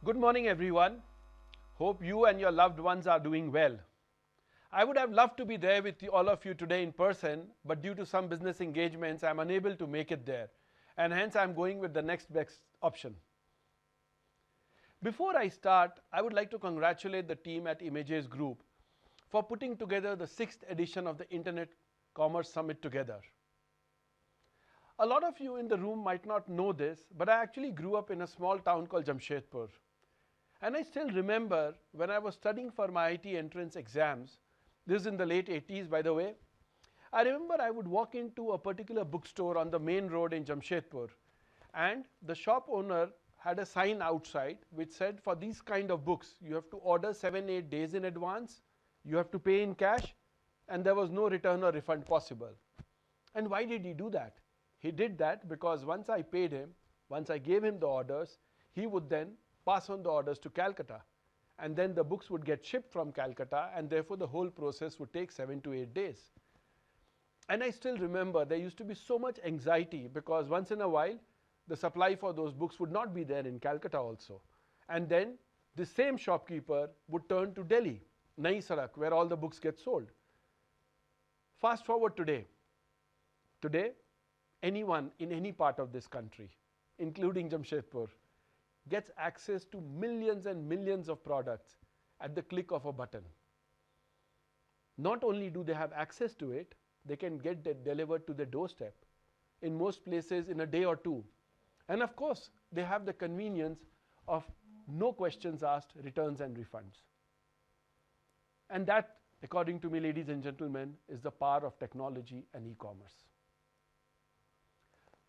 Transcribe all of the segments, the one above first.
Good morning, everyone. Hope you and your loved ones are doing well. I would have loved to be there with all of you today in person, but due to some business engagements, I'm unable to make it there. And hence, I'm going with the next best option. Before I start, I would like to congratulate the team at Images Group for putting together the 6th edition of the Internet Commerce Summit together. A lot of you in the room might not know this, but I actually grew up in a small town called Jamshedpur. And I still remember when I was studying for my IT entrance exams, this is in the late 80s by the way, I remember I would walk into a particular bookstore on the main road in Jamshedpur, and the shop owner had a sign outside which said, for these kind of books, you have to order 7-8 days in advance, you have to pay in cash, and there was no return or refund possible. And why did he do that? He did that because once I paid him, once I gave him the orders, he would then pass on the orders to Calcutta, and then the books would get shipped from Calcutta, and therefore the whole process would take 7 to 8 days. And I still remember there used to be so much anxiety because once in a while the supply for those books would not be there in Calcutta also, and then the same shopkeeper would turn to Delhi, Nai Sarak, where all the books get sold. Fast forward today. Today, anyone in any part of this country, including Jamshedpur, gets access to millions and millions of products at the click of a button. Not only do they have access to it, they can get it delivered to their doorstep, in most places in a day or two. And of course, they have the convenience of no questions asked returns and refunds. And that, according to me, ladies and gentlemen, is the power of technology and e-commerce.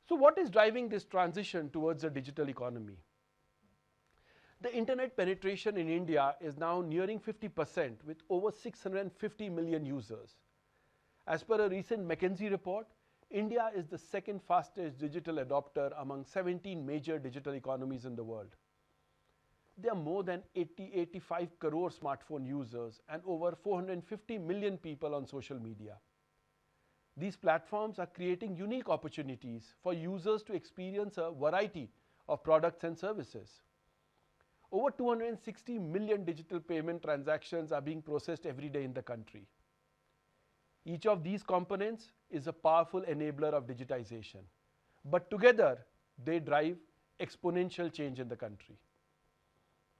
So what is driving this transition towards a digital economy? The internet penetration in India is now nearing 50% with over 650 million users. As per a recent McKinsey report, India is the second fastest digital adopter among 17 major digital economies in the world. There are more than 85 crore smartphone users and over 450 million people on social media. These platforms are creating unique opportunities for users to experience a variety of products and services. Over 260 million digital payment transactions are being processed every day in the country. Each of these components is a powerful enabler of digitization, but together they drive exponential change in the country.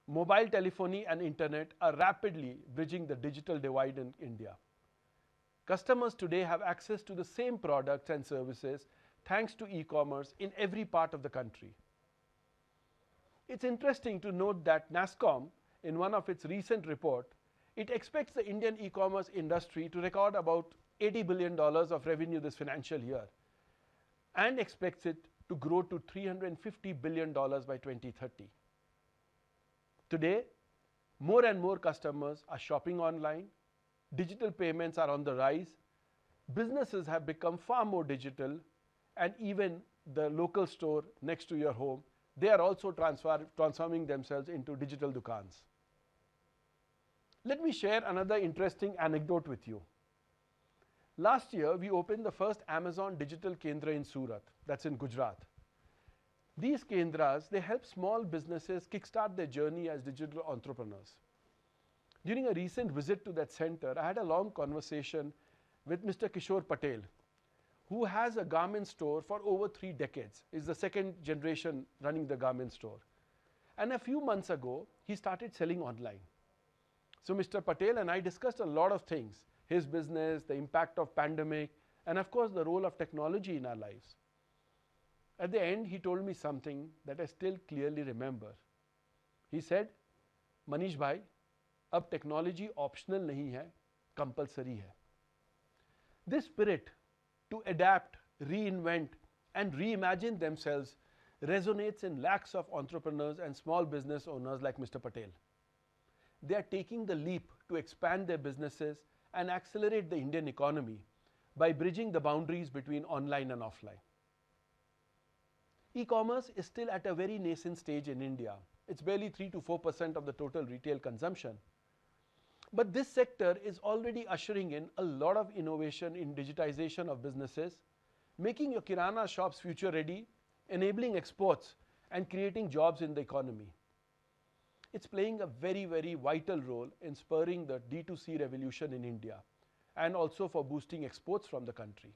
Mobile telephony and internet are rapidly bridging the digital divide in India. Customers today have access to the same products and services thanks to e-commerce in every part of the country. It's interesting to note that NASSCOM, in one of its recent reports, it expects the Indian e-commerce industry to record about $80 billion of revenue this financial year, and expects it to grow to $350 billion by 2030. Today, more and more customers are shopping online, digital payments are on the rise, businesses have become far more digital, and even the local store next to your home, they are also transforming themselves into digital dukans. Let me share another interesting anecdote with you. Last year, we opened the first Amazon Digital Kendra in Surat, that's in Gujarat. These Kendras, they help small businesses kickstart their journey as digital entrepreneurs. During a recent visit to that center, I had a long conversation with Mr. Kishore Patel, who has a garment store for over 3 decades, is the second generation running the garment store. And a few months ago, he started selling online. So Mr. Patel and I discussed a lot of things, his business, the impact of pandemic, and of course the role of technology in our lives. At the end, he told me something that I still clearly remember. He said, Manish bhai, ab technology optional nahi hai, compulsory hai. This spirit to adapt, reinvent, and reimagine themselves resonates in lakhs of entrepreneurs and small business owners like Mr. Patel. They are taking the leap to expand their businesses and accelerate the Indian economy by bridging the boundaries between online and offline. E-commerce is still at a very nascent stage in India. It's barely 3 to 4% of the total retail consumption. But this sector is already ushering in a lot of innovation in digitization of businesses, making your Kirana shops future ready, enabling exports, and creating jobs in the economy. it's playing a very, very vital role in spurring the D2C revolution in India and also for boosting exports from the country.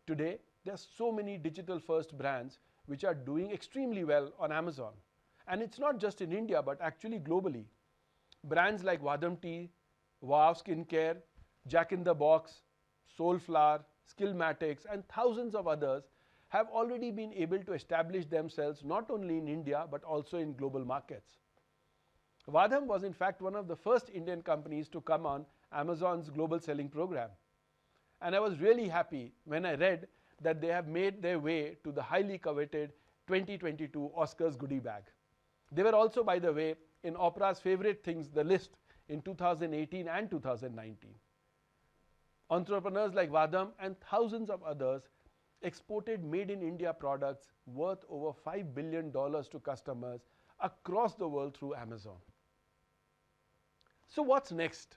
Today, there are so many digital-first brands which are doing extremely well on Amazon. And it's not just in India, but actually globally. Brands like Vadam Tea, Wow Skincare, Jack in the Box, Soulflower, Skillmatics, and thousands of others have already been able to establish themselves not only in India, but also in global markets. Vadam was in fact one of the first Indian companies to come on Amazon's global selling program. And I was really happy when I read that they have made their way to the highly coveted 2022 Oscars goodie bag. They were also, by the way, in Oprah's favorite things, the list in 2018 and 2019. Entrepreneurs like Vadam and thousands of others exported made in India products worth over $5 billion to customers across the world through Amazon. So what's next?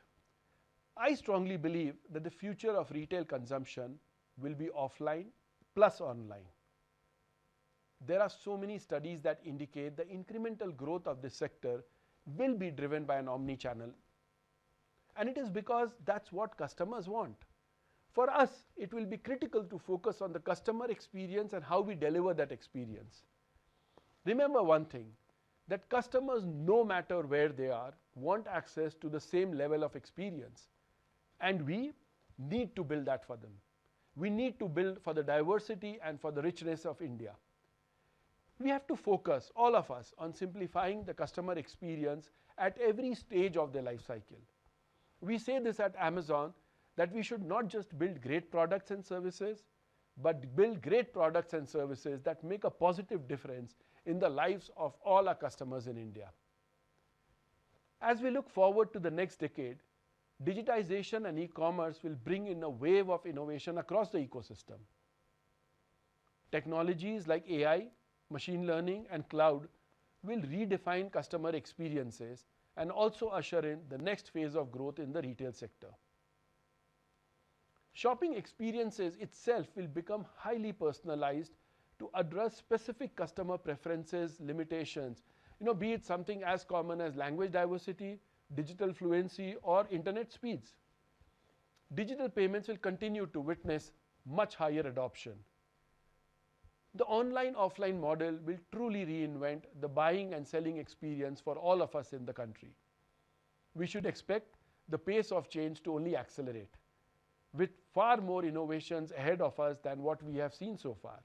I strongly believe that the future of retail consumption will be offline plus online. There are so many studies that indicate the incremental growth of this sector will be driven by an omni-channel. And it is because that's what customers want. For us, it will be critical to focus on the customer experience and how we deliver that experience. Remember one thing, that customers, no matter where they are, want access to the same level of experience. And we need to build that for them. We need to build for the diversity and for the richness of India. We have to focus, all of us, on simplifying the customer experience at every stage of their life cycle. We say this at Amazon, that we should not just build great products and services, but build great products and services that make a positive difference in the lives of all our customers in India. As we look forward to the next decade, digitization and e-commerce will bring in a wave of innovation across the ecosystem. Technologies like AI, machine learning, and cloud will redefine customer experiences and also usher in the next phase of growth in the retail sector. Shopping experiences itself will become highly personalized to address specific customer preferences, limitations, be it something as common as language diversity, digital fluency, or internet speeds. Digital payments will continue to witness much higher adoption. The online-offline model will truly reinvent the buying and selling experience for all of us in the country. We should expect the pace of change to only accelerate, with far more innovations ahead of us than what we have seen so far.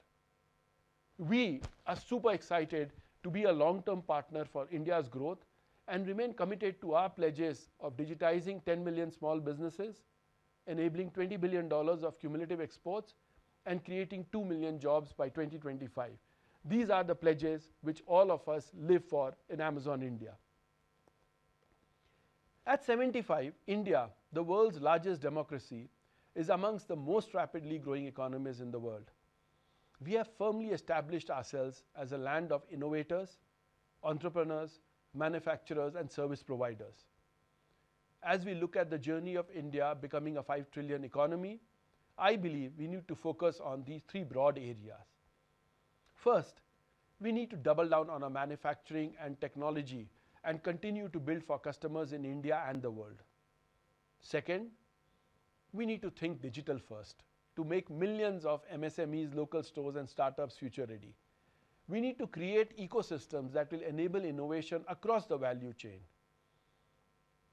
We are super excited to be a long-term partner for India's growth and remain committed to our pledges of digitizing 10 million small businesses, enabling $20 billion of cumulative exports, and creating 2 million jobs by 2025. These are the pledges which all of us live for in Amazon India. At 75, India, the world's largest democracy, is amongst the most rapidly growing economies in the world. We have firmly established ourselves as a land of innovators, entrepreneurs, manufacturers, and service providers. As we look at the journey of India becoming a 5 trillion economy, I believe we need to focus on these three broad areas. First, we need to double down on our manufacturing and technology and continue to build for customers in India and the world. Second, we need to think digital first to make millions of MSMEs, local stores, and startups future ready. We need to create ecosystems that will enable innovation across the value chain.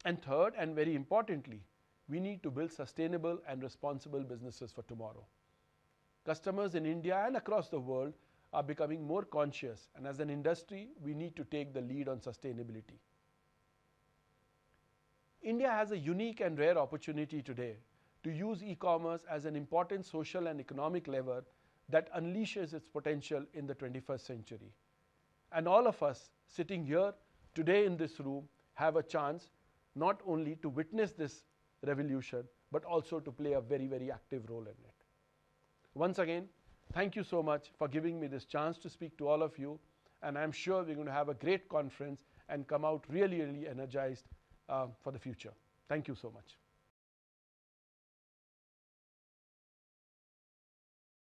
And third, and very importantly, we need to build sustainable and responsible businesses for tomorrow. Customers in India and across the world are becoming more conscious, and as an industry, we need to take the lead on sustainability. India has a unique and rare opportunity today to use e-commerce as an important social and economic lever that unleashes its potential in the 21st century. And all of us sitting here today in this room have a chance not only to witness this revolution, but also to play a very, very active role in it. Once again, thank you so much for giving me this chance to speak to all of you, and I'm sure we're going to have a great conference and come out really, really energized for the future. Thank you so much.